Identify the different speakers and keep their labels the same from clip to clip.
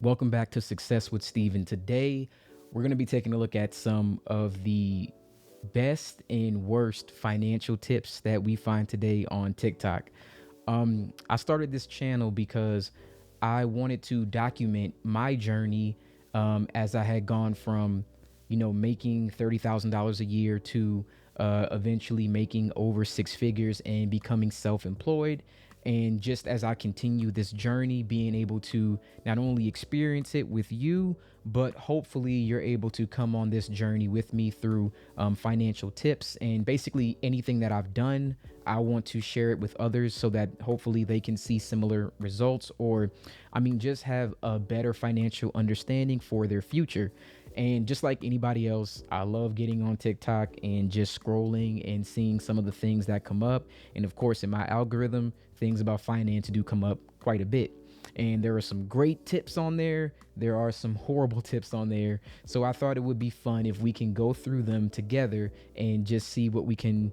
Speaker 1: Welcome back to Success with Steve. And today we're going to be taking a look at some of the best and worst financial tips that we find today on TikTok. I started this channel because I wanted to document my journey as I had gone from, making $30,000 a year to eventually making over six figures and becoming self-employed. And just as I continue this journey, being able to not only experience it with you, but hopefully you're able to come on this journey with me through financial tips and basically anything that I've done. I want to share it with others so that hopefully they can see similar results, or just have a better financial understanding for their future. And just like anybody else, I love getting on TikTok and just scrolling and seeing some of the things that come up. And of course, in my algorithm, things about finance do come up quite a bit. And there are some great tips on there. There are some horrible tips on there. So I thought it would be fun if we can go through them together and just see what we can,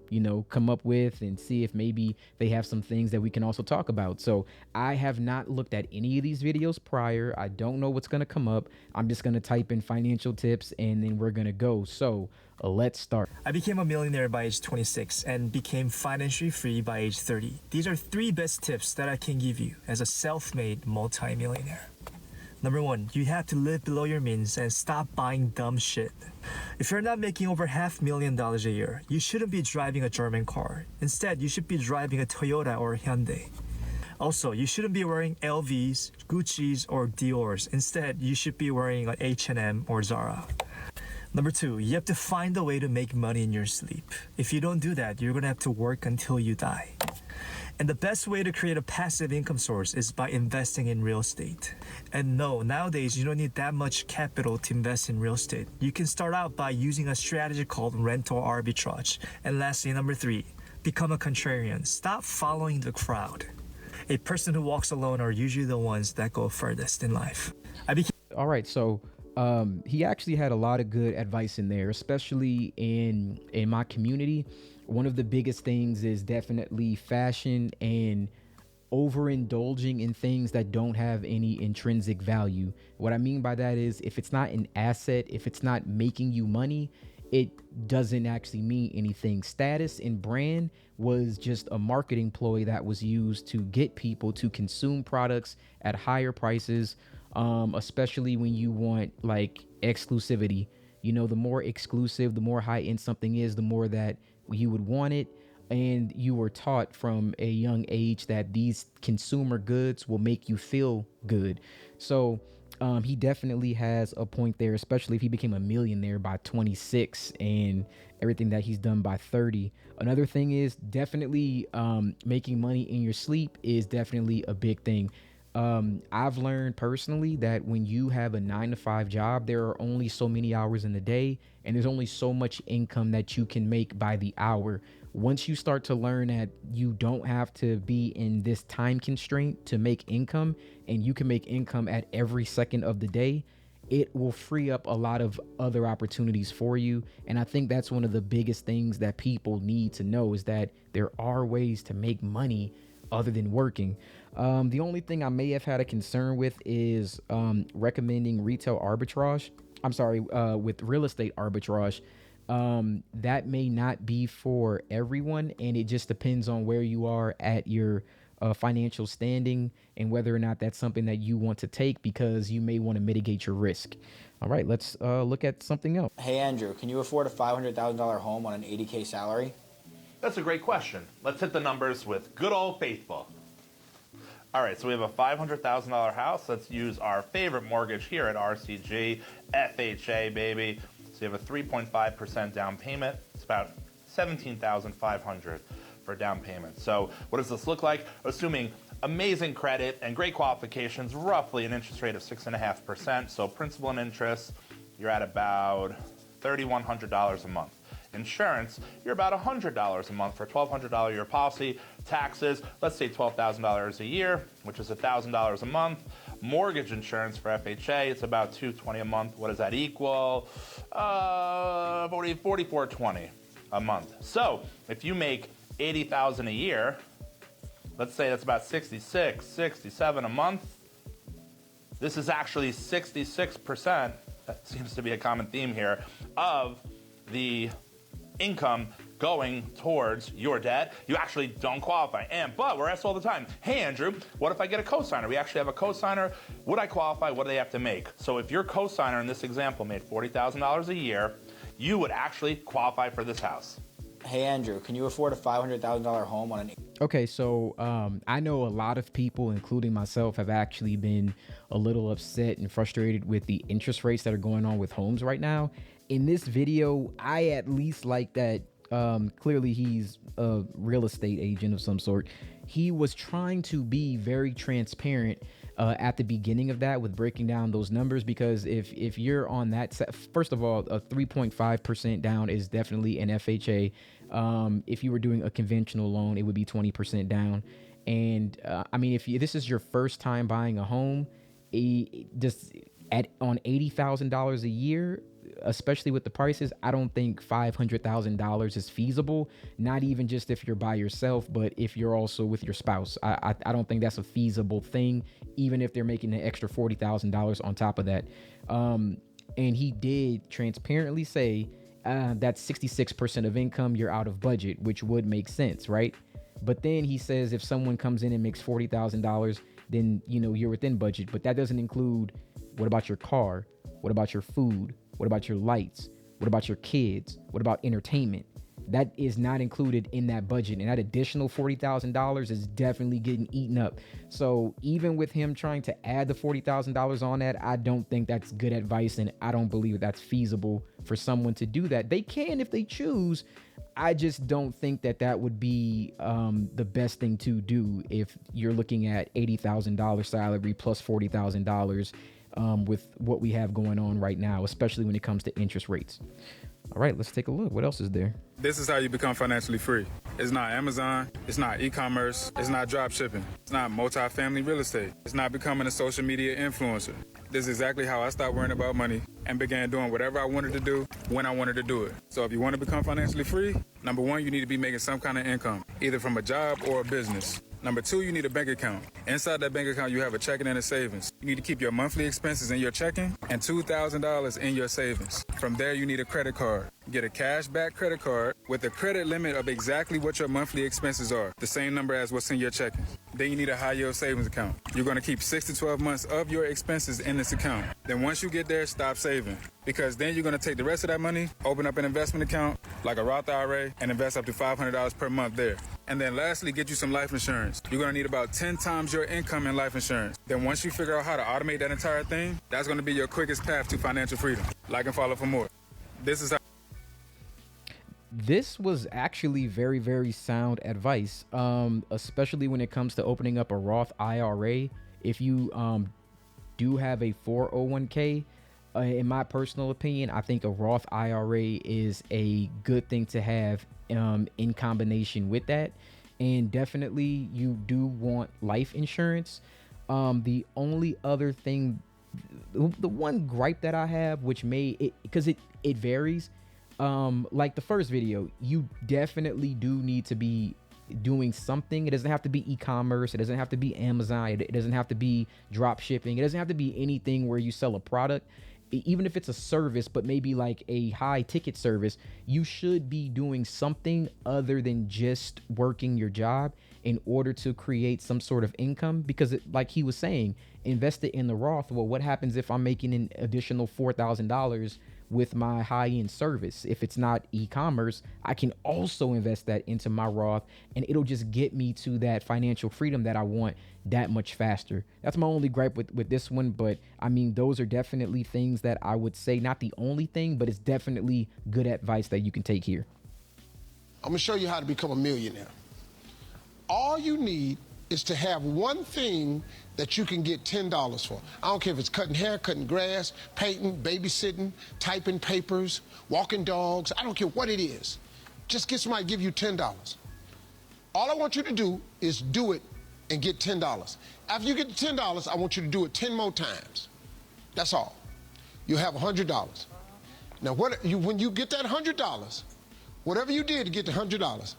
Speaker 1: come up with, and see if maybe they have some things that we can also talk about. So I have not looked at any of these videos prior. I don't know what's going to come up. I'm just going to type in financial tips and then we're going to go. So let's start.
Speaker 2: I became a millionaire by age 26 and became financially free by age 30. These are 3 best tips that I can give you as a self-made multi-millionaire. Number 1, you have to live below your means and stop buying dumb shit. If you're not making over $500,000 a year, you shouldn't be driving a German car. Instead, you should be driving a Toyota or Hyundai. Also, you shouldn't be wearing LVs, Gucci's, or Dior's. Instead, you should be wearing an H&M or Zara. Number 2, you have to find a way to make money in your sleep. If you don't do that, you're gonna have to work until you die. And the best way to create a passive income source is by investing in real estate. And no, nowadays you don't need that much capital to invest in real estate. You can start out by using a strategy called rental arbitrage. And lastly, number 3, become a contrarian. Stop following the crowd. A person who walks alone are usually the ones that go furthest in life.
Speaker 1: All right, so he actually had a lot of good advice in there, especially in my community. One of the biggest things is definitely fashion and overindulging in things that don't have any intrinsic value. What I mean by that is, if it's not an asset, if it's not making you money, it doesn't actually mean anything. Status and brand was just a marketing ploy that was used to get people to consume products at higher prices, especially when you want like exclusivity. The more exclusive, the more high end something is, the more that you would want it. And you were taught from a young age that these consumer goods will make you feel good. So he definitely has a point there, especially if he became a millionaire by 26 and everything that he's done by 30. Another thing is definitely making money in your sleep is definitely a big thing. I've learned personally that when you have a 9-to-5 job, there are only so many hours in the day, and there's only so much income that you can make by the hour. Once you start to learn that you don't have to be in this time constraint to make income, and you can make income at every second of the day, it will free up a lot of other opportunities for you. And I think that's one of the biggest things that people need to know, is that there are ways to make money other than working. The only thing I may have had a concern with is recommending retail arbitrage. With real estate arbitrage. That may not be for everyone, and it just depends on where you are at your financial standing and whether or not that's something that you want to take, because you may want to mitigate your risk. All right, let's look at something else.
Speaker 3: Hey Andrew, can you afford a $500,000 home on an $80K salary?
Speaker 4: That's a great question. Let's hit the numbers with good old faithful. All right, so we have a $500,000 house. Let's use our favorite mortgage here at RCG, FHA, baby. So you have a 3.5% down payment. It's about $17,500 for a down payment. So what does this look like? Assuming amazing credit and great qualifications, roughly an interest rate of 6.5%. So principal and interest, you're at about $3,100 a month. Insurance, you're about $100 a month for a $1,200 a year policy. Taxes, let's say $12,000 a year, which is $1,000 a month. Mortgage insurance for FHA, it's about $220 a month. What does that equal? $44.20 a month. So if you make $80,000 a year, let's say that's about $66, $67 a month. This is actually 66%, that seems to be a common theme here, of the income going towards your debt. You actually don't qualify. But we're asked all the time, hey Andrew, what if I get a cosigner? We actually have a cosigner. Would I qualify? What do they have to make? So if your cosigner in this example made $40,000 a year, you would actually qualify for this house.
Speaker 3: Hey Andrew, can you afford a $500,000 home on an...
Speaker 1: Okay, so I know a lot of people, including myself, have actually been a little upset and frustrated with the interest rates that are going on with homes right now. In this video, I at least like that clearly he's a real estate agent of some sort. He was trying to be very transparent at the beginning of that with breaking down those numbers, because if you're on that set, first of all, a 3.5% down is definitely an FHA. If you were doing a conventional loan, it would be 20% down. And I mean, if this is your first time buying a home, just on $80,000 a year, especially with the prices, I don't think $500,000 is feasible. Not even just if you're by yourself, but if you're also with your spouse. I don't think that's a feasible thing, even if they're making an extra $40,000 on top of that. And he did transparently say that's 66% of income, you're out of budget, which would make sense, right? But then he says if someone comes in and makes $40,000, then you're within budget. But that doesn't include, what about your car? What about your food? What about your lights? What about your kids? What about entertainment? That is not included in that budget. And that additional $40,000 is definitely getting eaten up. So even with him trying to add the $40,000 on that, I don't think that's good advice. And I don't believe that's feasible for someone to do that. They can if they choose. I just don't think that would be the best thing to do if you're looking at $80,000 salary plus $40,000 with what we have going on right now, especially when it comes to interest rates. All right, let's take a look. What else is there?
Speaker 5: This is how you become financially free. It's not Amazon. It's not e-commerce. It's not drop shipping. It's not multi-family real estate. It's not becoming a social media influencer. This is exactly how I stopped worrying about money and began doing whatever I wanted to do when I wanted to do it. So if you want to become financially free, number one, you need to be making some kind of income, either from a job or a business. Number two, you need a bank account. Inside that bank account, you have a checking and a savings. You need to keep your monthly expenses in your checking and $2,000 in your savings. From there, you need a credit card. Get a cash back credit card with a credit limit of exactly what your monthly expenses are, the same number as what's in your checking. Then you need a high yield savings account. You're going to keep 6 to 12 months of your expenses in this account. Then once you get there, stop saving, because then you're going to take the rest of that money, open up an investment account like a Roth IRA, and invest up to $500 per month there. And then lastly, get you some life insurance. You're going to need about 10 times your income in life insurance. Then once you figure out how to automate that entire thing, that's going to be your quickest path to financial freedom. Like and follow for more.
Speaker 1: This was actually very, very sound advice, especially when it comes to opening up a Roth IRA. If you do have a 401k, in my personal opinion, I think a Roth IRA is a good thing to have in combination with that. And definitely you do want life insurance. The only other thing, the one gripe that I have, which because it varies, like the first video, you definitely do need to be doing something. It doesn't have to be e-commerce. It doesn't have to be Amazon. It doesn't have to be drop shipping. It doesn't have to be anything where you sell a product. Even if it's a service, but maybe like a high ticket service, you should be doing something other than just working your job in order to create some sort of income. Because like he was saying, invest it in the Roth. Well, what happens if I'm making an additional $4,000 with my high-end service? If it's not e-commerce, I can also invest that into my Roth, and it'll just get me to that financial freedom that I want that much faster. That's my only gripe with this one. But I mean, those are definitely things that I would say, not the only thing, but it's definitely good advice that you can take here.
Speaker 6: I'm gonna show you how to become a millionaire. All you need is to have one thing that you can get $10 for. I don't care if it's cutting hair, cutting grass, painting, babysitting, typing papers, walking dogs. I don't care what it is. Just get somebody to give you $10. All I want you to do is do it and get $10. After you get the $10, I want you to do it 10 more times. That's all. You have $100. Now, when you get that $100, whatever you did to get the $100,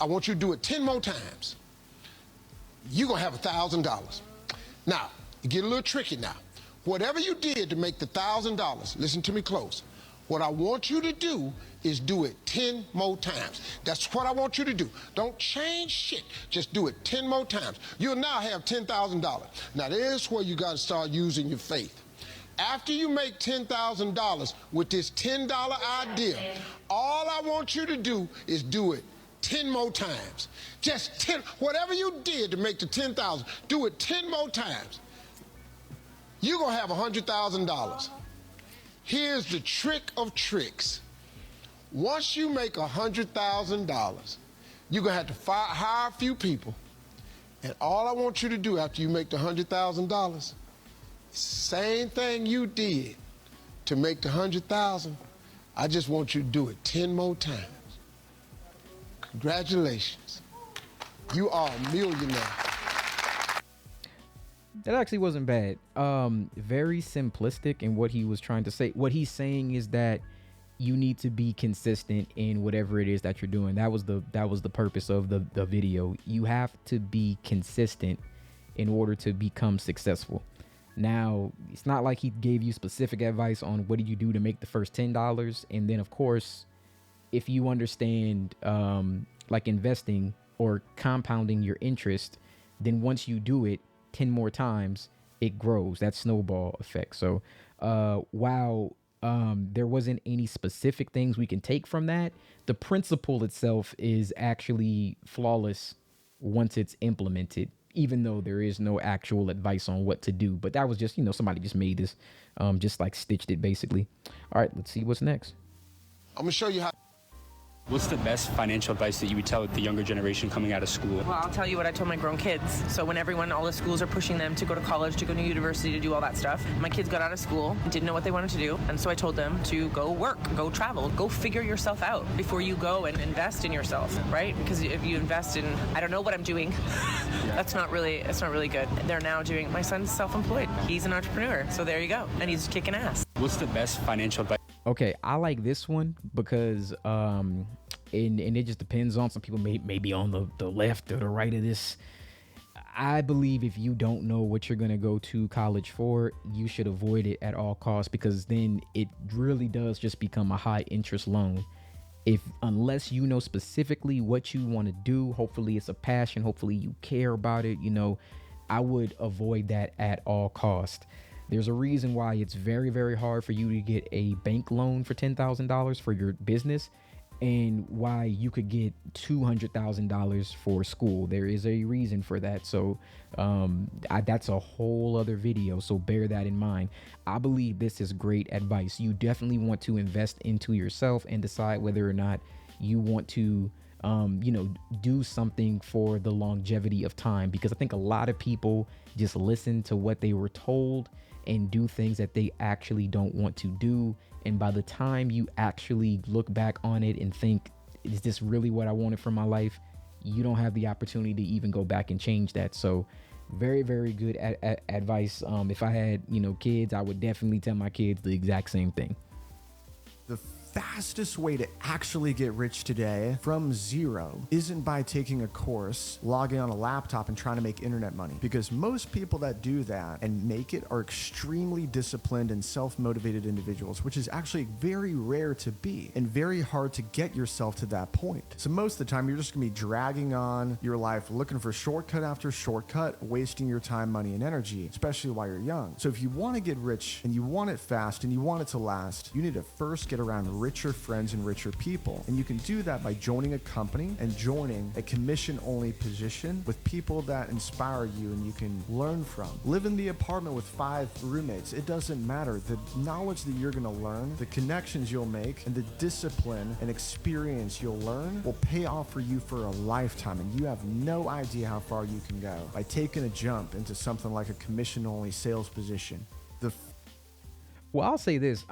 Speaker 6: I want you to do it 10 more times. You're gonna have $1,000. Now, you get a little tricky now. Whatever you did to make the $1,000, listen to me close. What I want you to do is do it 10 more times. That's what I want you to do. Don't change shit. Just do it 10 more times. You'll now have $10,000. Now, there's where you got to start using your faith. After you make $10,000 with this $10 idea, all I want you to do is do it 10 more times. Just 10, whatever you did to make the 10,000, do it 10 more times. You're going to have $100,000. Here's the trick of tricks. Once you make $100,000, you're going to have to hire a few people. And all I want you to do after you make the $100,000, same thing you did to make the $100,000, I just want you to do it 10 more times. Congratulations. You are a millionaire.
Speaker 1: That actually wasn't bad. Very simplistic in what he was trying to say. What he's saying is that you need to be consistent in whatever it is that you're doing. That was the purpose of the video. You have to be consistent in order to become successful. Now, it's not like he gave you specific advice on what do you do to make the first $10. And then, of course, if you understand like investing or compounding your interest, then once you do it 10 more times, it grows. That snowball effect. So while there wasn't any specific things we can take from that, the principle itself is actually flawless once it's implemented, even though there is no actual advice on what to do. But that was just, somebody just made this, just like stitched it basically. All right, let's see what's next.
Speaker 6: I'm gonna show you how.
Speaker 7: What's the best financial advice that you would tell the younger generation coming out of school?
Speaker 8: Well, I'll tell you what I told my grown kids. So when all the schools are pushing them to go to college, to go to university, to do all that stuff, my kids got out of school and didn't know what they wanted to do. And so I told them to go work, go travel, go figure yourself out before you go and invest in yourself, right? Because if you invest in, I don't know what I'm doing, that's not really good. They're now doing, my son's self-employed. He's an entrepreneur. So there you go. And he's kicking ass.
Speaker 7: What's the best financial advice?
Speaker 1: Okay, I like this one because and it just depends on, some people may be on the left or the right of this. I believe if you don't know what you're going to go to college for, you should avoid it at all costs, because then it really does just become a high interest loan. Unless you know specifically what you want to do, hopefully it's a passion, hopefully you care about it, I would avoid that at all costs. There's a reason why it's very, very hard for you to get a bank loan for $10,000 for your business, and why you could get $200,000 for school. There is a reason for that. So that's a whole other video. So bear that in mind. I believe this is great advice. You definitely want to invest into yourself and decide whether or not you want to do something for the longevity of time, because I think a lot of people just listen to what they were told and do things that they actually don't want to do. And by the time you actually look back on it and think, is this really what I wanted for my life? You don't have the opportunity to even go back and change that. So very, very good advice. If I had, kids, I would definitely tell my kids the exact same thing.
Speaker 9: The fastest way to actually get rich today from zero isn't by taking a course, logging on a laptop, and trying to make internet money. Because most people that do that and make it are extremely disciplined and self-motivated individuals, which is actually very rare to be and very hard to get yourself to that point. So most of the time, you're just gonna be dragging on your life, looking for shortcut after shortcut, wasting your time, money, and energy, especially while you're young. So if you want to get rich and you want it fast and you want it to last, you need to first get around richer friends and richer people. And you can do that by joining a company and joining a commission-only position with people that inspire you and you can learn from. Live in the apartment with 5 roommates. It doesn't matter. The knowledge that you're going to learn, the connections you'll make, and the discipline and experience you'll learn will pay off for you for a lifetime. And you have no idea how far you can go by taking a jump into something like a commission-only sales position.
Speaker 1: Well, I'll say this.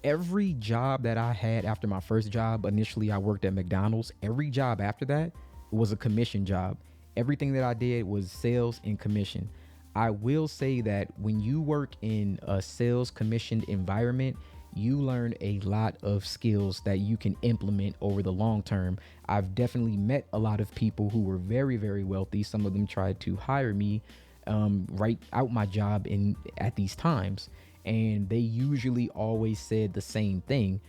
Speaker 1: Every job that I had after my first job, initially I worked at McDonald's. Every job after that was a commission job. Everything that I did was sales and commission. I will say that when you work in a sales commissioned environment, you learn a lot of skills that you can implement over the long term. I've definitely met a lot of people who were very, very wealthy. Some of them tried to hire me write out my job at these times, and they usually always said the same thing.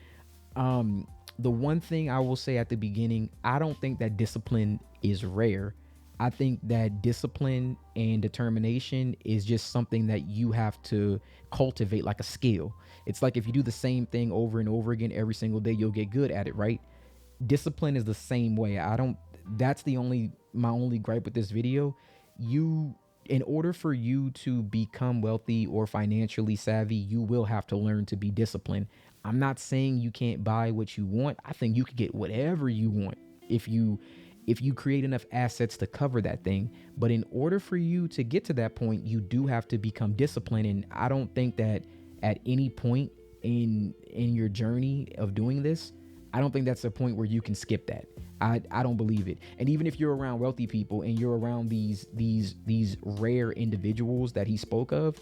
Speaker 1: The one thing I will say at the beginning, I don't think that discipline is rare. I think that discipline and determination is just something that you have to cultivate like a skill. It's like if you do the same thing over and over again every single day, you'll get good at it, right? Discipline is the same way. That's my only gripe with this video. In order for you to become wealthy or financially savvy, you will have to learn to be disciplined. I'm not saying you can't buy what you want. I think you could get whatever you want if you create enough assets to cover that thing. But in order for you to get to that point, you do have to become disciplined. And I don't think that at any point in your journey of doing this, I don't think that's a point where you can skip that. I don't believe it. And even if you're around wealthy people and you're around these rare individuals that he spoke of,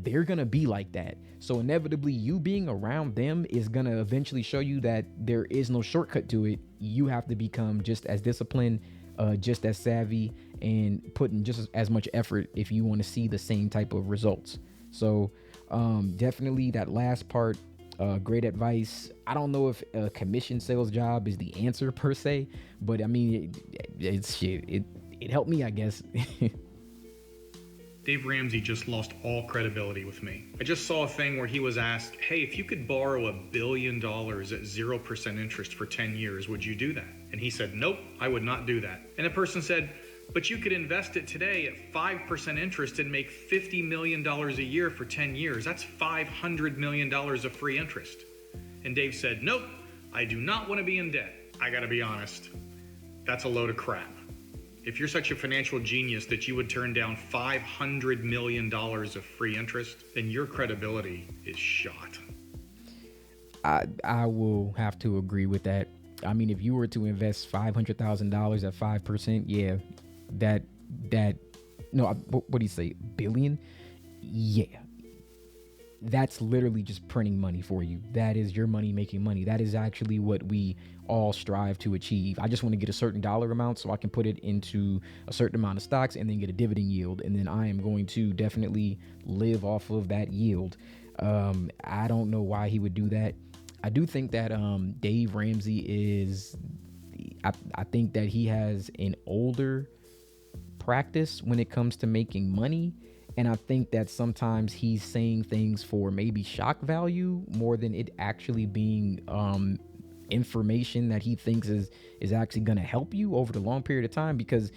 Speaker 1: they're going to be like that. So inevitably, you being around them is going to eventually show you that there is no shortcut to it. You have to become just as disciplined, just as savvy, and put in just as much effort if you want to see the same type of results. So definitely that last part, great advice. I don't know if a commission sales job is the answer per se, but I mean, it helped me, I guess.
Speaker 10: Dave Ramsey just lost all credibility with me. I just saw a thing where he was asked, hey, if you could borrow $1 billion at 0% interest for 10 years, would you do that? And he said, nope, I would not do that. And the person said, but you could invest it today at 5% interest and make $50 million a year for 10 years. That's $500 million of free interest. And Dave said, nope, I do not want to be in debt. I gotta be honest, that's a load of crap. If you're such a financial genius that you would turn down $500 million of free interest, then your credibility is shot.
Speaker 1: I will have to agree with that. I mean, if you were to invest $500,000 at 5%, yeah, what do you say, billion? Yeah. That's literally just printing money for you. That is your money making money. That is actually what we all strive to achieve. I just want to get a certain dollar amount so I can put it into a certain amount of stocks and then get a dividend yield. And then I am going to definitely live off of that yield. I don't know why he would do that. I do think that Dave Ramsey is, I think that he has an older practice when it comes to making money. And I think that sometimes he's saying things for maybe shock value more than it actually being information that he thinks is actually going to help you over the long period of time, because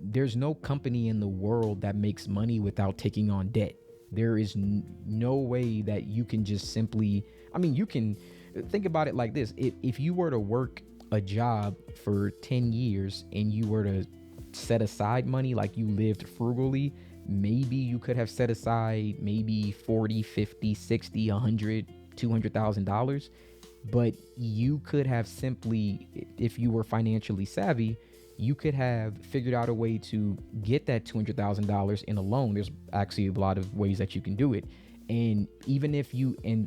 Speaker 1: there's no company in the world that makes money without taking on debt. There is no way that you can just simply, I mean, you can think about it like this. If you were to work a job for 10 years and you were to set aside money, like you lived frugally, maybe you could have set aside maybe 40, 50, 60, 100, $200,000. But you could have simply, if you were financially savvy, you could have figured out a way to get that $200,000 in a loan. There's actually a lot of ways that you can do it. And even if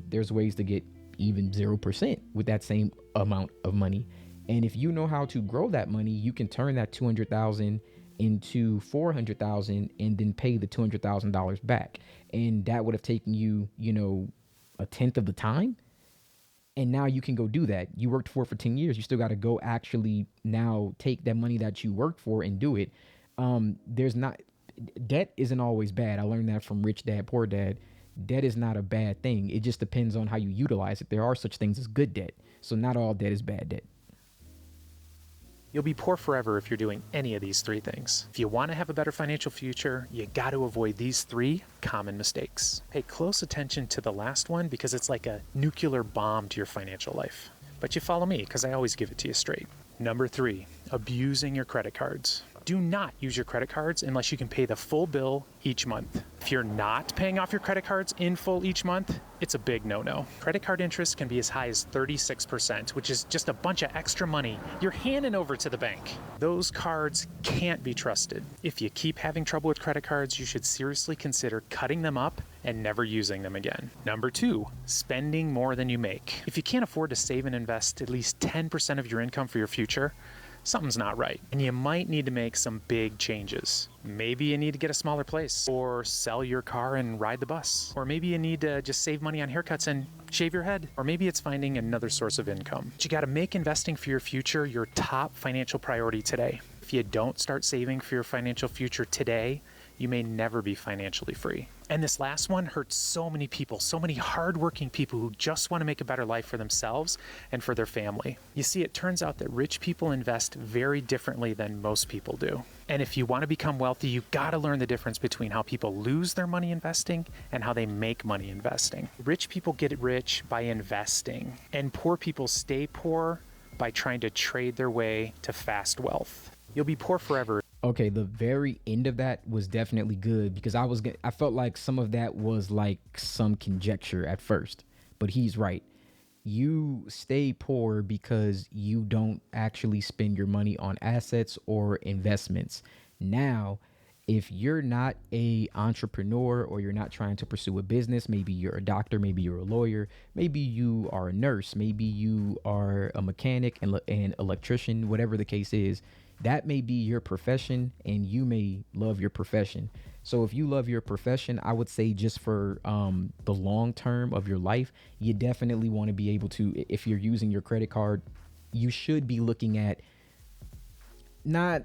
Speaker 1: there's ways to get even 0% with that same amount of money. And if you know how to grow that money, you can turn that $200,000 into $400,000 and then pay the $200,000 back. And that would have taken you, a tenth of the time. And now you can go do that. You worked for 10 years. You still got to go actually now take that money that you worked for and do it. Debt isn't always bad. I learned that from Rich Dad, Poor Dad. Debt is not a bad thing. It just depends on how you utilize it. There are such things as good debt. So not all debt is bad debt.
Speaker 11: You'll be poor forever if you're doing any of these three things. If you want to have a better financial future, you got to avoid these three common mistakes. Pay close attention to the last one because it's like a nuclear bomb to your financial life. But you follow me because I always give it to you straight. Number 3, abusing your credit cards. Do not use your credit cards unless you can pay the full bill each month. If you're not paying off your credit cards in full each month, it's a big no-no. Credit card interest can be as high as 36%, which is just a bunch of extra money you're handing over to the bank. Those cards can't be trusted. If you keep having trouble with credit cards, you should seriously consider cutting them up and never using them again. Number 2, spending more than you make. If you can't afford to save and invest at least 10% of your income for your future, something's not right. And you might need to make some big changes. Maybe you need to get a smaller place, or sell your car and ride the bus. Or maybe you need to just save money on haircuts and shave your head. Or maybe it's finding another source of income. But you gotta make investing for your future your top financial priority today. If you don't start saving for your financial future today, you may never be financially free. And this last one hurts so many people, so many hardworking people who just want to make a better life for themselves and for their family. You see, it turns out that rich people invest very differently than most people do. And if you want to become wealthy, you got to learn the difference between how people lose their money investing and how they make money investing. Rich people get rich by investing, and poor people stay poor by trying to trade their way to fast wealth. You'll be poor forever.
Speaker 1: Okay, the very end of that was definitely good, because I felt like some of that was like some conjecture at first, but he's right. You stay poor because you don't actually spend your money on assets or investments. Now, if you're not a entrepreneur, or you're not trying to pursue a business, maybe you're a doctor, maybe you're a lawyer, maybe you are a nurse, maybe you are a mechanic and electrician, whatever the case is, that may be your profession, and you may love your profession. So if you love your profession, I would say just for the long term of your life, you definitely want to be able to, if you're using your credit card, you should be looking at not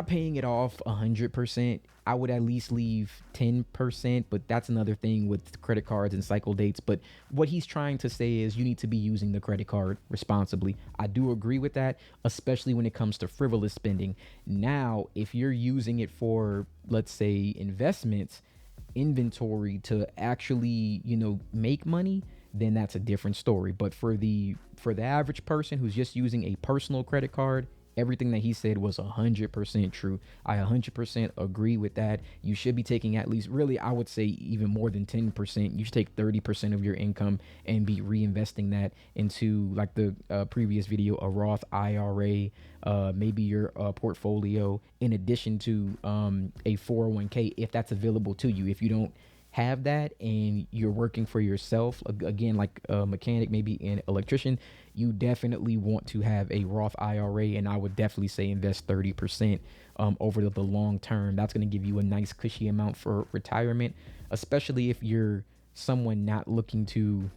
Speaker 1: paying it off 100%. I would at least leave 10%, but that's another thing with credit cards and cycle dates. But what he's trying to say is you need to be using the credit card responsibly. I do agree with that, especially when it comes to frivolous spending. Now, if you're using it for, let's say, investments, inventory to actually, make money, then that's a different story. But for the average person who's just using a personal credit card, everything that he said was 100% true. I 100% agree with that. You should be taking at least, really, I would say even more than 10%. You should take 30% of your income and be reinvesting that into, like the previous video, a Roth IRA, maybe your portfolio, in addition to a 401k, if that's available to you. If you don't have that and you're working for yourself, again, like a mechanic, maybe an electrician, you definitely want to have a Roth IRA, and I would definitely say invest 30% over the long term. That's going to give you a nice cushy amount for retirement, especially if you're someone not looking to,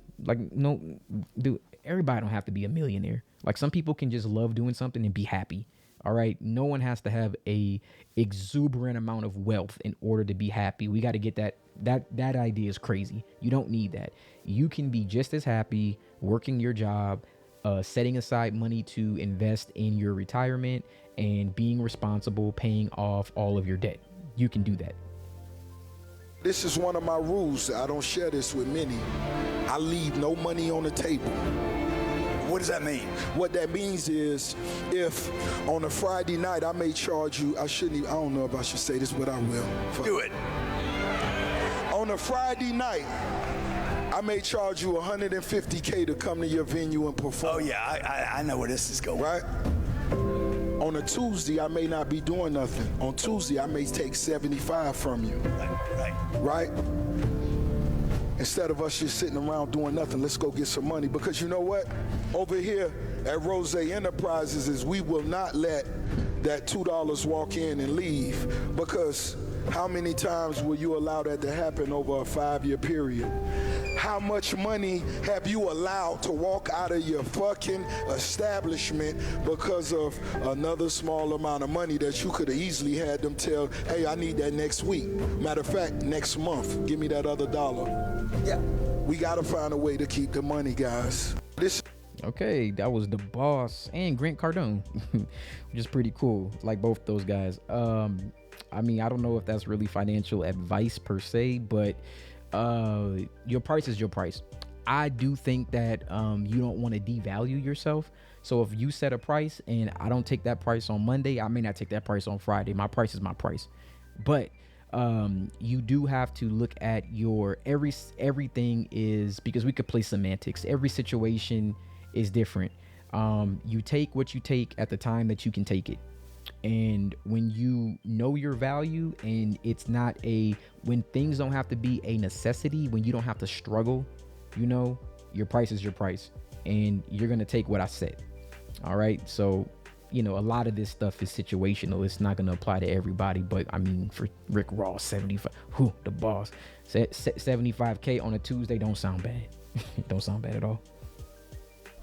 Speaker 1: everybody don't have to be a millionaire. Like, some people can just love doing something and be happy. All right. No one has to have a exuberant amount of wealth in order to be happy. We got to get that idea is crazy. You don't need that. You can be just as happy working your job, setting aside money to invest in your retirement, and being responsible, paying off all of your debt. You can do that.
Speaker 12: This is one of my rules. I don't share this with many. I leave no money on the table.
Speaker 13: What does that mean?
Speaker 12: What that means is, if on a Friday night I may charge you, I don't know if I should say this, but I will.
Speaker 13: Do it.
Speaker 12: On a Friday night, I may charge you $150K to come to your venue and perform.
Speaker 13: Oh yeah, I know where this is going.
Speaker 12: Right? On a Tuesday, I may not be doing nothing. On Tuesday, I may take 75 from you. Right? Instead of us just sitting around doing nothing, let's go get some money. Because you know what? Over here at Rose Enterprises is we will not let that $2 walk in and leave. Because how many times will you allow that to happen over a 5-year period? How much money have you allowed to walk out of your fucking establishment because of another small amount of money that you could have easily had them tell, hey, I need that next week. Matter of fact, next month, give me that other $1. Yeah. We got to find a way to keep the money, guys.
Speaker 1: Okay, that was the boss and Grant Cardone, which is pretty cool. Like both those guys. I mean, I don't know if that's really financial advice per se, but your price is your price. I do think that you don't want to devalue yourself. So if you set a price and I don't take that price on Monday, I may not take that price on Friday. My price is my price. But you do have to look at your everything is, because we could play semantics. Every situation is different. You take what you take at the time that you can take it. And when you know your value, and it's not when things don't have to be a necessity, when you don't have to struggle, your price is your price, and you're going to take what I said. All right. So you know, a lot of this stuff is situational. It's not going to apply to everybody. But I mean, for Rick Ross, 75, the boss, 75K on a Tuesday don't sound bad. Don't sound bad at all.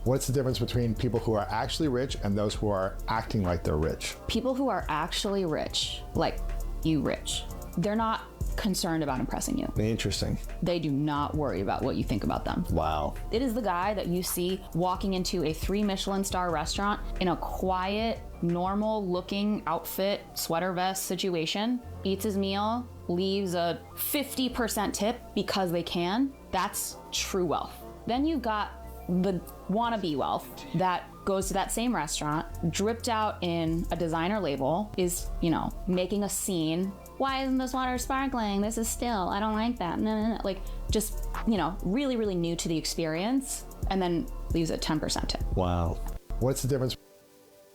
Speaker 14: What's the difference between people who are actually rich and those who are acting like they're rich?
Speaker 15: People who are actually rich, like you rich, they're not concerned about impressing you.
Speaker 14: Interesting.
Speaker 15: They do not worry about what you think about them.
Speaker 14: Wow.
Speaker 15: It is the guy that you see walking into a 3 Michelin star restaurant in a quiet, normal looking outfit, sweater vest situation, eats his meal, leaves a 50% tip because they can. That's true wealth. Then you've got the wannabe wealth that goes to that same restaurant, dripped out in a designer label, is, you know, making a scene. Why isn't this water sparkling? This is still, I don't like that. No. Like, just, you know, really, really new to the experience, and then leaves a 10% tip.
Speaker 14: Wow. What's the difference?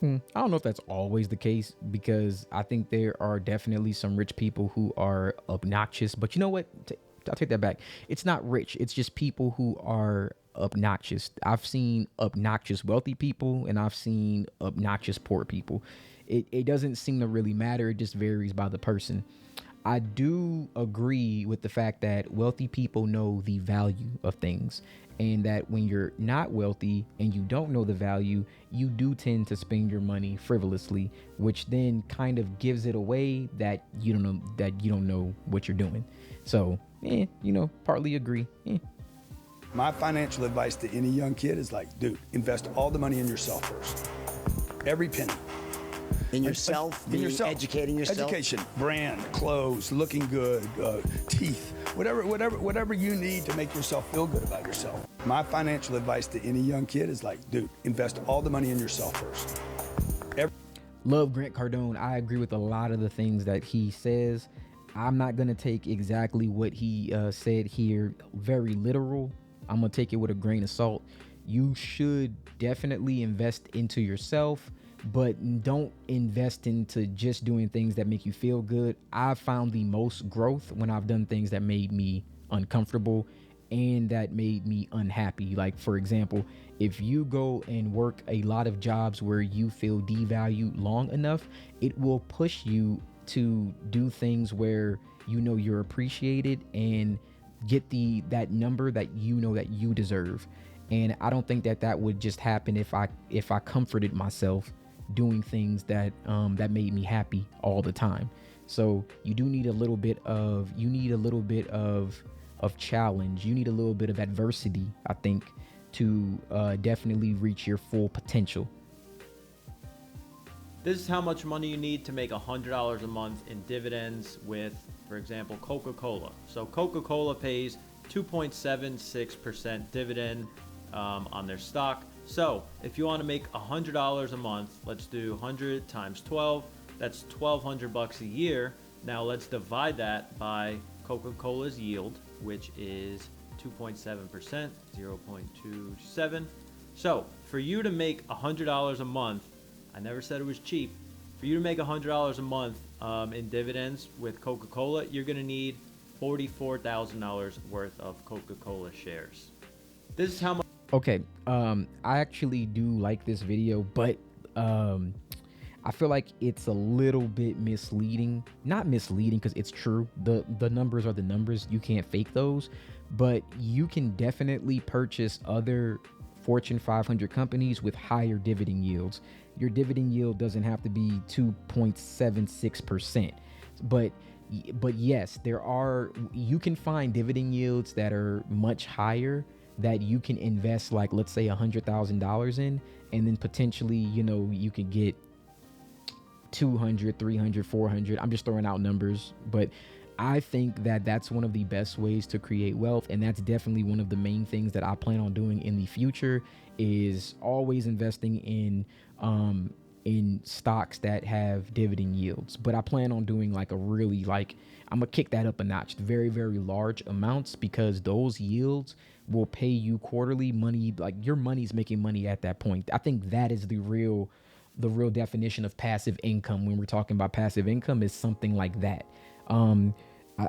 Speaker 1: I don't know if that's always the case, because I think there are definitely some rich people who are obnoxious. But you know what? I'll take that back. It's not rich. It's just people who are obnoxious. I've seen obnoxious wealthy people, and I've seen obnoxious poor people. It doesn't seem to really matter. It just varies by the person. I do agree with the fact that wealthy people know the value of things, and that when you're not wealthy and you don't know the value, you do tend to spend your money frivolously, which then kind of gives it away that you don't know what you're doing. So, you know, partly agree.
Speaker 13: My financial advice to any young kid is like, dude, invest all the money in yourself first. Every penny.
Speaker 16: In yourself, educating yourself?
Speaker 13: Education, brand, clothes, looking good, teeth, whatever you need to make yourself feel good about yourself. My financial advice to any young kid is like, dude, invest all the money in yourself first.
Speaker 1: Love Grant Cardone. I agree with a lot of the things that he says. I'm not going to take exactly what he said here very literal. I'm going to take it with a grain of salt. You should definitely invest into yourself, but don't invest into just doing things that make you feel good. I've found the most growth when I've done things that made me uncomfortable and that made me unhappy. Like, for example, if you go and work a lot of jobs where you feel devalued long enough, it will push you to do things where you know you're appreciated and get that number that you know that you deserve. And I don't think that would just happen if I comforted myself doing things that made me happy all the time. So you do need a little bit of challenge. You need a little bit of adversity, I think, to definitely reach your full potential.
Speaker 17: This is how much money you need to make $100 a month in dividends with, for example, Coca-Cola. So Coca-Cola pays 2.76% dividend on their stock. So if you want to make $100 a month, let's do 100 times 12. That's $1,200 a year. Now let's divide that by Coca-Cola's yield, which is 2.7%, 0.27. So for you to make $100 a month, I never said it was cheap. For you to make $100 a month in dividends with Coca-Cola, you're going to need $44,000 worth of Coca-Cola shares. This is how much.
Speaker 1: Okay, I actually do like this video, but I feel like it's a little bit misleading. Not misleading, because it's true. The numbers are the numbers. You can't fake those. But you can definitely purchase other Fortune 500 companies with higher dividend yields. Your dividend yield doesn't have to be 2.76%. But yes, you can find dividend yields that are much higher that you can invest, like, let's say $100,000 in, and then potentially, you could get 200, 300, 400. I'm just throwing out numbers, but I think that that's one of the best ways to create wealth. And that's definitely one of the main things that I plan on doing in the future, is always investing in stocks that have dividend yields. But I plan on doing I'm gonna kick that up a notch, very, very large amounts, because those yields will pay you quarterly money. Like, your money's making money at that point. I think that is the real definition of passive income. When we're talking about passive income, is something like that. I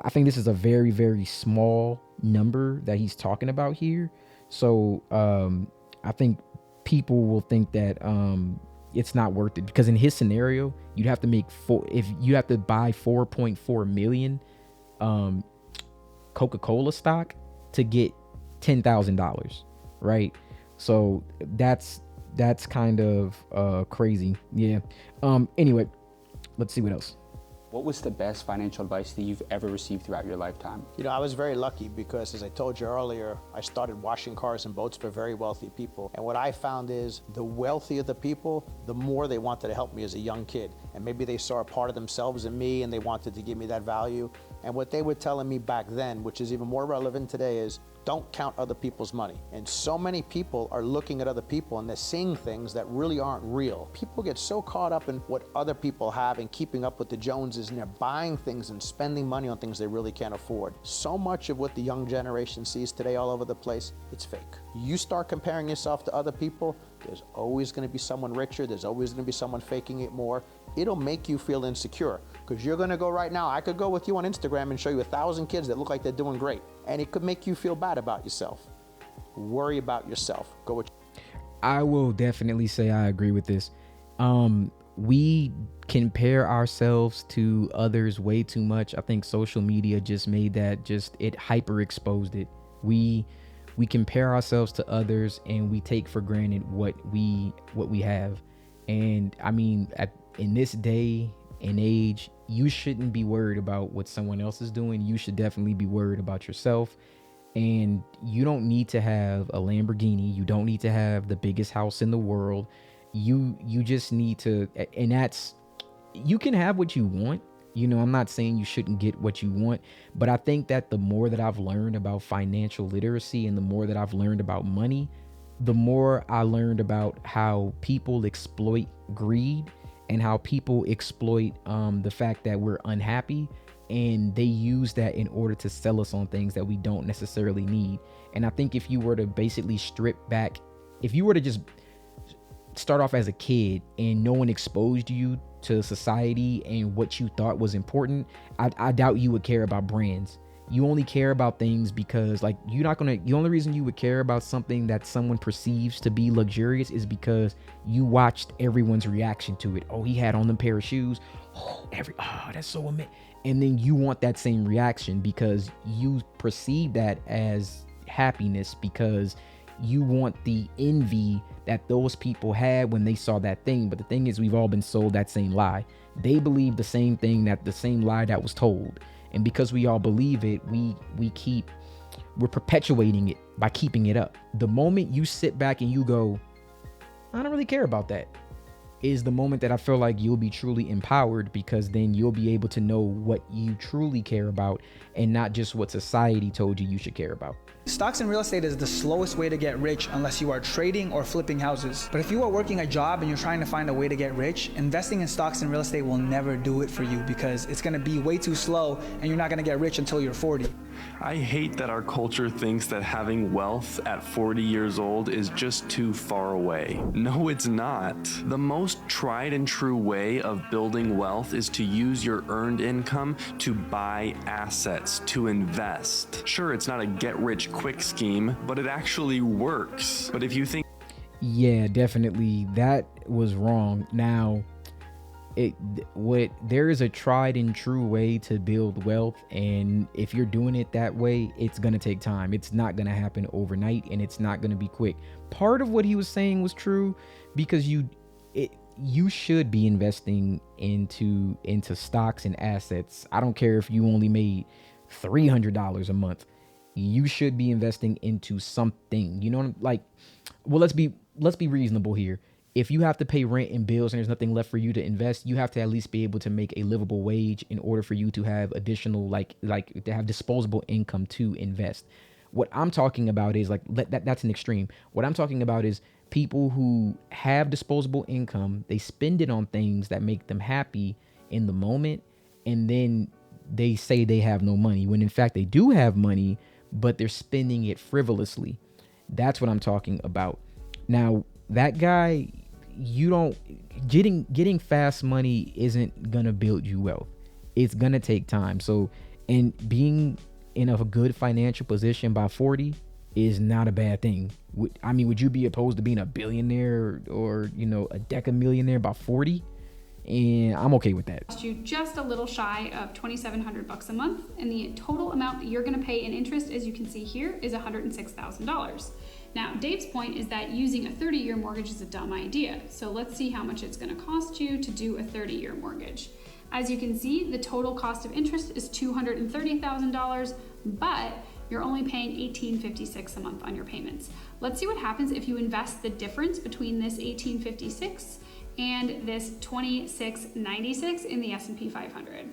Speaker 1: think this is a very, very small number that he's talking about here. So I think people will think that it's not worth it, because in his scenario, you'd have to make if you have to buy 4.4 million Coca-Cola stock to get $10,000, right? So that's kind of crazy. Yeah. Anyway, let's see what else.
Speaker 7: What was the best financial advice that you've ever received throughout your lifetime?
Speaker 3: You know, I was very lucky because, as I told you earlier, I started washing cars and boats for very wealthy people. And what I found is the wealthier the people, the more they wanted to help me as a young kid. And maybe they saw a part of themselves in me and they wanted to give me that value. And what they were telling me back then, which is even more relevant today, is don't count other people's money. And so many people are looking at other people and they're seeing things that really aren't real. People get so caught up in what other people have and keeping up with the Joneses, and they're buying things and spending money on things they really can't afford. So much of what the young generation sees today all over the place, it's fake. You start comparing yourself to other people, there's always going to be someone richer, there's always going to be someone faking it more. It'll make you feel insecure, because you're going to go right now, I could go with you on Instagram and show you 1,000 kids that look like they're doing great, and it could make you feel bad about yourself. Worry about yourself. Go with.
Speaker 1: I will definitely say I agree with this. We compare ourselves to others way too much. I think social media just made that, it hyper exposed it. We compare ourselves to others and we take for granted what we have. And I mean, in this day and age, you shouldn't be worried about what someone else is doing. You should definitely be worried about yourself. And you don't need to have a Lamborghini. You don't need to have the biggest house in the world. You just need to, and that's, you can have what you want. You know, I'm not saying you shouldn't get what you want, but I think that the more that I've learned about financial literacy and the more that I've learned about money, the more I learned about how people exploit greed and how people exploit the fact that we're unhappy, and they use that in order to sell us on things that we don't necessarily need. And I think if you were to basically strip back, if you were to just start off as a kid and no one exposed you to society and what you thought was important, I doubt you would care about brands. You only care about things because, like, the only reason you would care about something that someone perceives to be luxurious is because you watched everyone's reaction to it. Oh, he had on them pair of shoes. Oh, that's so amazing. And then you want that same reaction because you perceive that as happiness, because you want the envy that those people had when they saw that thing. But the thing is, we've all been sold that same lie. They believe the same thing, that the same lie that was told. And because we all believe it, we're perpetuating it by keeping it up. The moment you sit back and you go, I don't really care about that, is the moment that I feel like you'll be truly empowered, because then you'll be able to know what you truly care about and not just what society told you should care about.
Speaker 18: Stocks and real estate is the slowest way to get rich unless you are trading or flipping houses. But if you are working a job and you're trying to find a way to get rich, investing in stocks and real estate will never do it for you, because it's going to be way too slow and you're not going to get rich until you're 40.
Speaker 19: I hate that our culture thinks that having wealth at 40 years old is just too far away. No, it's not. The most tried and true way of building wealth is to use your earned income to buy assets, to invest. Sure, it's not a get-rich-quick scheme, but it actually works. But if you think...
Speaker 1: Yeah, definitely. That was wrong. Now, there is a tried and true way to build wealth, and if you're doing it that way, it's going to take time. It's not going to happen overnight, and it's not going to be quick. Part of what he was saying was true, because you should be investing into stocks and assets. I don't care if you only made $300 a month. You should be investing into something. You know, like, well, let's be reasonable here. If you have to pay rent and bills and there's nothing left for you to invest, you have to at least be able to make a livable wage in order for you to have additional, like to have disposable income to invest. What I'm talking about is that's an extreme. What I'm talking about is people who have disposable income, they spend it on things that make them happy in the moment, and then they say they have no money when in fact they do have money, but they're spending it frivolously. That's what I'm talking about. Now, that guy, getting fast money isn't gonna build you wealth. It's gonna take time. So, and being in a good financial position by 40 is not a bad thing. I mean, would you be opposed to being a billionaire or you know, a decamillionaire by 40? And I'm okay with that.
Speaker 20: Cost you just a little shy of $2,700 a month, and the total amount that you're going to pay in interest, as you can see here, is $106,000. Now, Dave's point is that using a 30-year mortgage is a dumb idea. So let's see how much it's going to cost you to do a 30-year mortgage. As you can see, the total cost of interest is $230,000, but you're only paying $1,856 a month on your payments. Let's see what happens if you invest the difference between this $1,856 and this $2,696 in the S&P 500.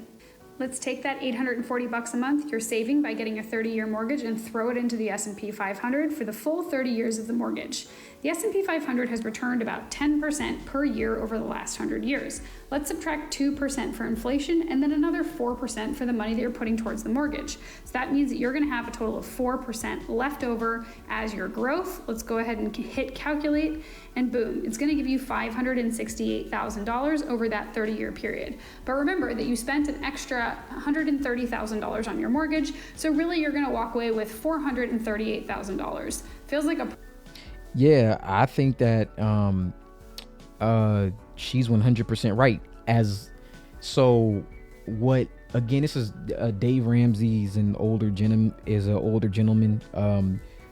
Speaker 20: Let's take that $840 a month you're saving by getting a 30-year mortgage and throw it into the S&P 500 for the full 30 years of the mortgage. The S&P 500 has returned about 10% per year over the last 100 years. Let's subtract 2% for inflation and then another 4% for the money that you're putting towards the mortgage. So that means that you're going to have a total of 4% left over as your growth. Let's go ahead and hit calculate, and boom, it's going to give you $568,000 over that 30-year period. But remember that you spent an extra $130,000 on your mortgage, so really you're going to walk away with $438,000. Feels like a...
Speaker 1: Yeah, I think that she's 100% right. So what, again, this is Dave Ramsey's an older gentleman.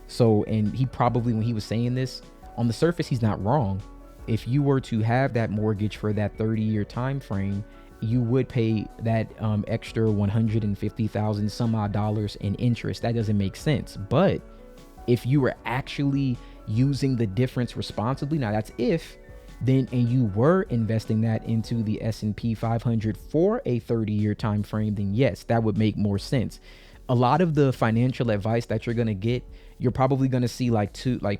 Speaker 1: So, and he probably, when he was saying this, on the surface, he's not wrong. If you were to have that mortgage for that 30-year time frame, you would pay that extra $150,000 some odd dollars in interest. That doesn't make sense. But if you were actually using the difference responsibly, now that's if, then, and you were investing that into the S&P 500 for a 30-year time frame, then yes, that would make more sense. A lot of the financial advice that you're going to get, you're probably going to see like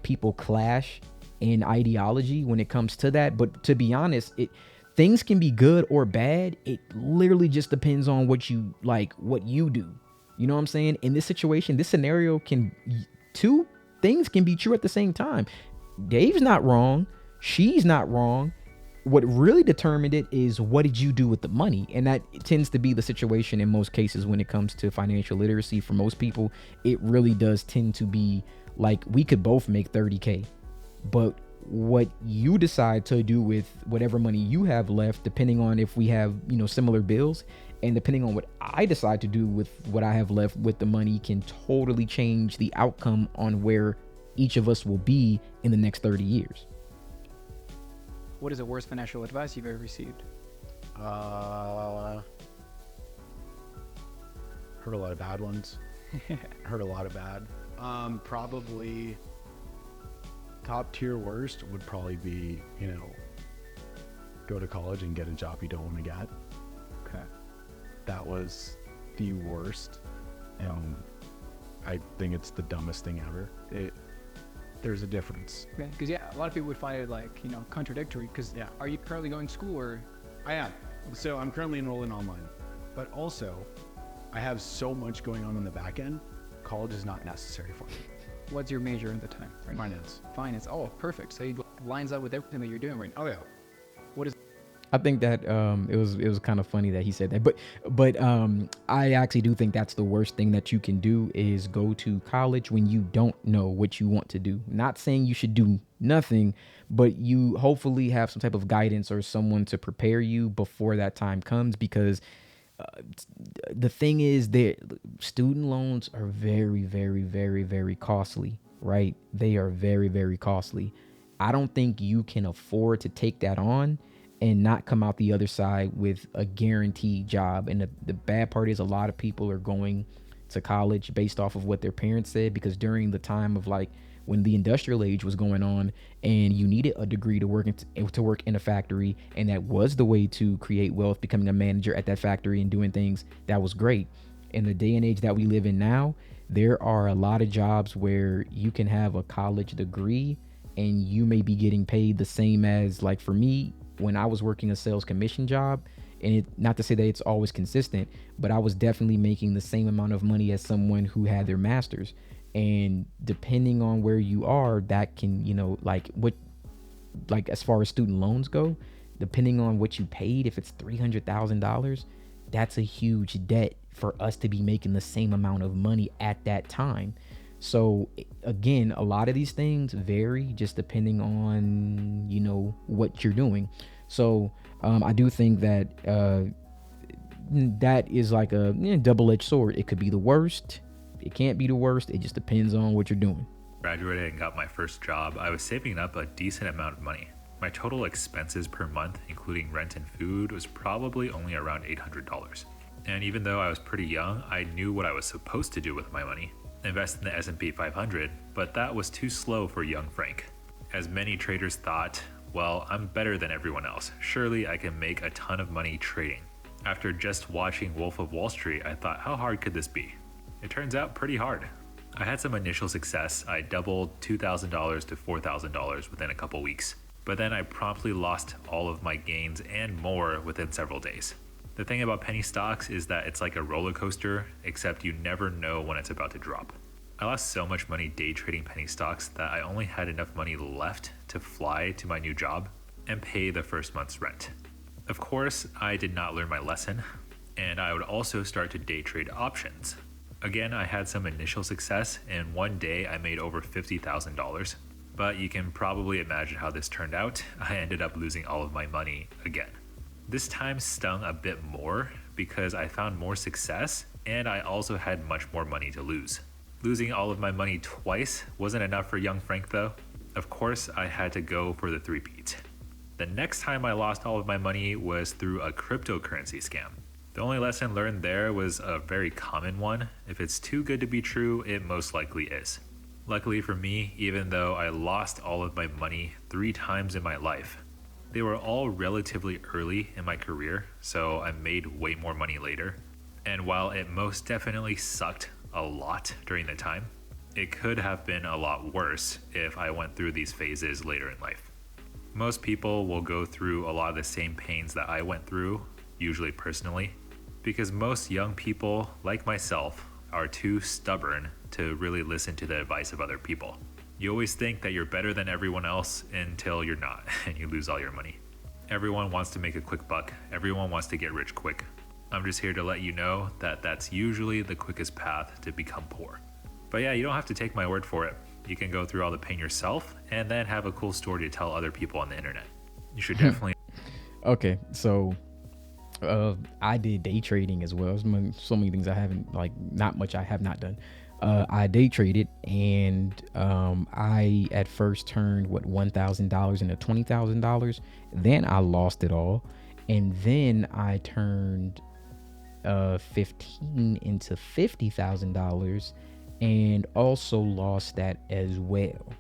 Speaker 1: people clash in ideology when it comes to that. But to be honest, things can be good or bad. It literally just depends on what you like, what you do. You know what I'm saying? In this situation, this scenario two things can be true at the same time. Dave's not wrong. She's not wrong. What really determined it is, what did you do with the money? And that tends to be the situation in most cases when it comes to financial literacy. For most people, it really does tend to be like, we could both make 30K, but what you decide to do with whatever money you have left, depending on if we have, you know, similar bills, and depending on what I decide to do with what I have left with the money, can totally change the outcome on where each of us will be in the next 30 years.
Speaker 21: What is the worst financial advice you've ever received?
Speaker 22: Heard a lot of bad ones. Heard a lot of bad. Probably top tier worst would probably be, you know, go to college and get a job you don't want to get.
Speaker 21: Okay.
Speaker 22: That was the worst. I think it's the dumbest thing ever. There's a difference.
Speaker 21: Okay, because a lot of people would find it like, you know, contradictory. Because are you currently going to school or?
Speaker 22: I am. So I'm currently enrolling online, but also I have so much going on the back end. College is not necessary for me.
Speaker 21: What's your major at the time? Right?
Speaker 22: Finance.
Speaker 21: Finance. Oh, perfect. So it lines up with everything that you're doing right now.
Speaker 22: Oh yeah.
Speaker 21: What is?
Speaker 1: I think that it was kind of funny that he said that, but I actually do think that's the worst thing that you can do, is go to college when you don't know what you want to do. Not saying you should do nothing, but you hopefully have some type of guidance or someone to prepare you before that time comes, because the thing is that student loans are very, very, very, very costly, right? They are very, very costly. I don't think you can afford to take that on and not come out the other side with a guaranteed job. And the bad part is, a lot of people are going to college based off of what their parents said, because during the time of like when the industrial age was going on and you needed a degree to work in a factory, and that was the way to create wealth, becoming a manager at that factory and doing things, that was great. In the day and age that we live in now, there are a lot of jobs where you can have a college degree and you may be getting paid the same as, like for me, when I was working a sales commission job, and not to say that it's always consistent, but I was definitely making the same amount of money as someone who had their master's. And depending on where you are, that can, you know, like as far as student loans go, depending on what you paid, if it's $300,000, that's a huge debt for us to be making the same amount of money at that time. So again, a lot of these things vary just depending on, you know, what you're doing. So I do think that that is like a double-edged sword. It could be the worst. It can't be the worst. It just depends on what you're doing.
Speaker 2: Graduated and got my first job, I was saving up a decent amount of money. My total expenses per month, including rent and food, was probably only around $800. And even though I was pretty young, I knew what I was supposed to do with my money. Invest in the S&P 500, but that was too slow for young Frank. As many traders thought, well, I'm better than everyone else. Surely I can make a ton of money trading. After just watching Wolf of Wall Street, I thought, how hard could this be? It turns out pretty hard. I had some initial success. I doubled $2,000 to $4,000 within a couple weeks. But then I promptly lost all of my gains and more within several days. The thing about penny stocks is that it's like a roller coaster, except you never know when it's about to drop. I lost so much money day trading penny stocks that I only had enough money left to fly to my new job and pay the first month's rent. Of course, I did not learn my lesson, and I would also start to day trade options. Again, I had some initial success, and one day I made over $50,000, but you can probably imagine how this turned out. I ended up losing all of my money again. This time stung a bit more because I found more success, and I also had much more money to lose. Losing all of my money twice wasn't enough for young Frank though. Of course, I had to go for the three-peat. The next time I lost all of my money was through a cryptocurrency scam. The only lesson learned there was a very common one. If it's too good to be true, it most likely is. Luckily for me, even though I lost all of my money 3 times in my life, they were all relatively early in my career, so I made way more money later. And while it most definitely sucked a lot during the time, it could have been a lot worse if I went through these phases later in life. Most people will go through a lot of the same pains that I went through, usually personally, because most young people, like myself, are too stubborn to really listen to the advice of other people. You always think that you're better than everyone else until you're not, and you lose all your money. Everyone wants to make a quick buck. Everyone wants to get rich quick. I'm just here to let you know that that's usually the quickest path to become poor. But yeah, you don't have to take my word for it. You can go through all the pain yourself and then have a cool story to tell other people on the internet. You should definitely.
Speaker 1: Okay, so I did day trading as well. So many things I haven't, like, not much I have not done. I day traded, and I at first turned $1,000 into $20,000. Then I lost it all, and then I turned 15 into $50,000, and also lost that as well.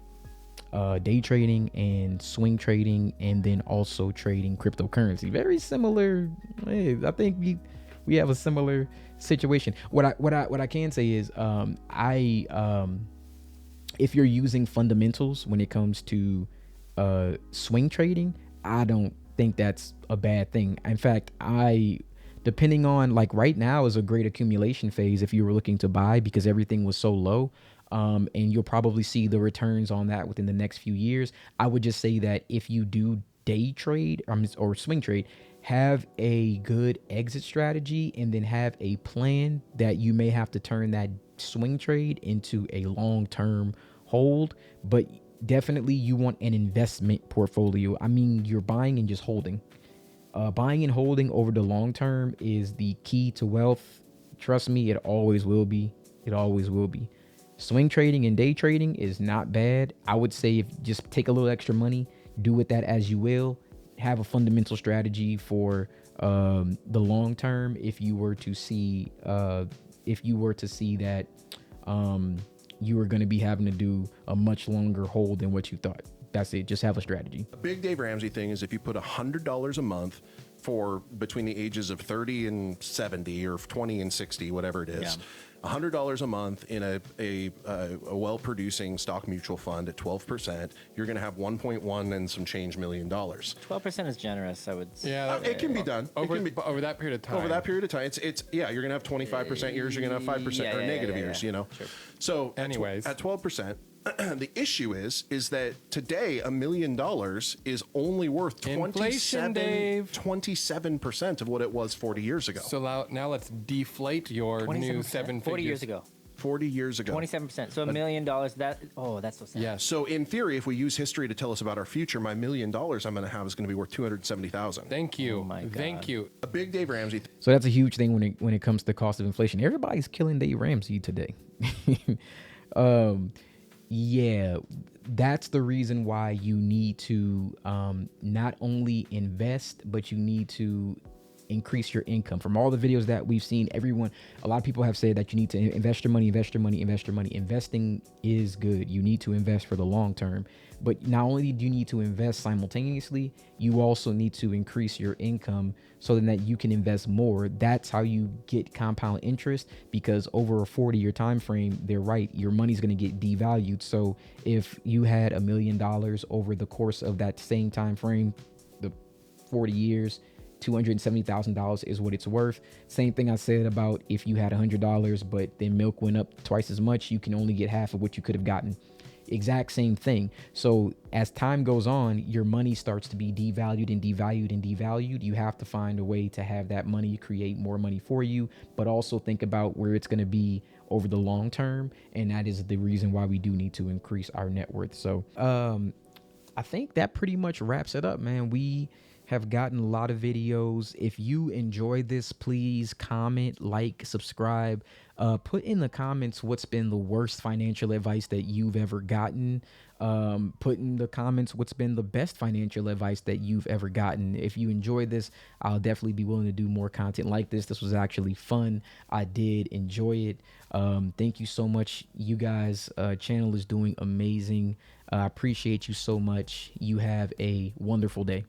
Speaker 1: Day trading and swing trading, and then also trading cryptocurrency. Very similar. I think we have a similar situation. What I can say is, if you're using fundamentals when it comes to swing trading, I don't think that's a bad thing. In fact, depending on, like, right now is a great accumulation phase if you were looking to buy because everything was so low. And you'll probably see the returns on that within the next few years. I would just say that if you do day trade or swing trade, have a good exit strategy, and then have a plan that you may have to turn that swing trade into a long-term hold. But definitely you want an investment portfolio. I mean, you're buying and just holding. Buying and holding over the long term is the key to wealth. Trust me, it always will be. It always will be. Swing trading and day trading is not bad. I would say if just take a little extra money, do with that as you will. Have a fundamental strategy for the long term. If you were to see that you were going to be having to do a much longer hold than what you thought. That's it. Just have a strategy.
Speaker 4: A big Dave Ramsey thing is if you put $100 a month for between the ages of 30 and 70 or 20 and 60, whatever it is, $100 a month in a well-producing stock mutual fund at 12%, you're going to have 1.1 and some change $1 million.
Speaker 23: 12% is generous, I would say.
Speaker 4: Yeah, it can be done.
Speaker 22: Over that period of time.
Speaker 4: Over that period of time, it's you're going to have 25% years, you're going to have 5% or negative years, you know. Sure. So
Speaker 22: anyways,
Speaker 4: at 12%. The issue is that today $1 million is only worth 27% of what it was 40 years ago.
Speaker 22: So now let's deflate your new 7
Speaker 23: 40 years ago.
Speaker 4: 40 years ago.
Speaker 23: 27%. So $1 million. That's so sad.
Speaker 4: Yeah. So in theory, if we use history to tell us about our future, my $1 million I'm going to have is going to be worth $270,000.
Speaker 5: Thank you.
Speaker 23: Oh my God.
Speaker 5: Thank you.
Speaker 4: A big Dave Ramsey.
Speaker 1: So that's a huge thing when it comes to cost of inflation. Everybody's killing Dave Ramsey today. Yeah, that's the reason why you need to not only invest, but you need to increase your income. From all the videos that we've seen, a lot of people have said that you need to invest your money. Investing is good. You need to invest for the long term. But not only do you need to invest simultaneously, you also need to increase your income so that you can invest more. That's how you get compound interest, because over a 40-year time frame, they're right, your money's going to get devalued. So if you had $1 million over the course of that same time frame, the 40 years, $270,000 is what it's worth. Same thing I said about if you had $100, but then milk went up twice as much, you can only get half of what you could have gotten. Exact same thing. So as time goes on, your money starts to be devalued and devalued and devalued. You have to find a way to have that money create more money for you, but also think about where it's going to be over the long term. And that is the reason why we do need to increase our net worth. So I think that pretty much wraps it up, man. We have gotten a lot of videos. If you enjoyed this, please comment, like, subscribe. Put in the comments what's been the worst financial advice that you've ever gotten. Put in the comments what's been the best financial advice that you've ever gotten. If you enjoyed this, I'll definitely be willing to do more content like this. This was actually fun. I did enjoy it. Thank you so much, you guys. Channel is doing amazing. I appreciate you so much. You have a wonderful day.